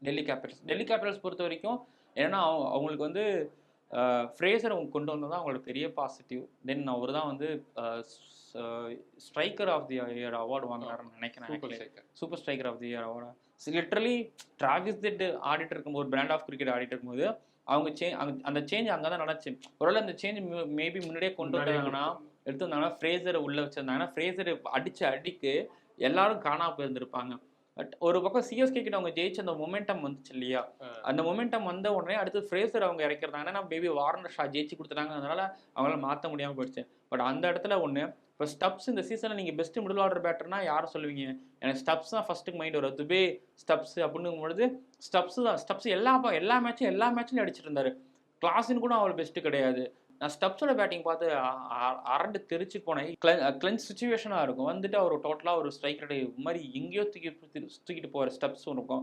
Delhi Capitals பொறுத்த வரைக்கும் ஏன்னா அவங்களுக்கு வந்து ஃப்ரேசர் அவங்க கொண்டு வந்தது தான் அவங்களோட பெரிய பாசிட்டிவ். தென் அவர் தான் வந்து striker of the year award வாங்கினாருன்னு நினைக்கிறேன். Super striker of the year award. Literally Travis Head ஆடிட்டு இருக்கும்போது, பிராண்ட் ஆஃப் கிரிக்கெட் ஆடிட்டு இருக்கும்போது அவங்க அந்த சேஞ்ச் அங்கே தான் நடந்துச்சு. ஒருவேளை அந்த சேஞ்ச் மேபி முன்னாடியே கொண்டு வந்தாங்கன்னா எடுத்துருந்தாங்கன்னா ஃப்ரேசரை உள்ள வச்சிருந்தாங்கன்னா ஃப்ரேசர் அடிக்கு எல்லாரும் காணாம போயிருந்திருப்பாங்க. பட் ஒரு பக்கம் சிஎஸ்கே கிட்ட அவங்க ஜெயிச்ச அந்த மொமெண்டம் வந்துச்சு இல்லையா, அந்த மொமெண்டம் வந்த உடனே அடுத்து ஃப்ரேசர் அவங்க இறக்கிறாங்க. ஏன்னா பேபி வார்னர் ஷா ஜெயிச்சு கொடுத்துட்டாங்க, அதனால அவங்களால மாற்ற முடியாமல் போயிடுச்சு. பட் அந்த இடத்துல ஒன்று இப்போ ஸ்டப்ஸ் இந்த சீசனில் நீங்கள் பெஸ்ட் மிடில் ஆர்டர் பேட்டர்னா யாரை சொல்லுவீங்க? எனக்கு ஸ்டப்ஸ் தான் ஃபர்ஸ்ட்டுக்கு மைண்ட் வரும். துபே ஸ்டப்ஸ் அப்படிங்கும்பொழுது ஸ்டப்ஸ் தான். ஸ்டப்ஸ் எல்லா மேட்ச்லையும் அடிச்சிட்டு இருந்தாரு. கிளாஸின் கூட அவ்வளோ பெஸ்ட்டு கிடையாது. நான் ஸ்டப்ஸோட பேட்டிங் பார்த்து அரண்டு தெரிச்சு போனேன். கிளன்ச் சுச்சுவேஷனாக இருக்கும். வந்துட்டு அவர் டோட்டலாக ஒரு ஸ்ட்ரைக் ரேட் மாதிரி எங்கேயோ தூக்கிட்டு போகிற ஸ்டப்ஸும் இருக்கும்.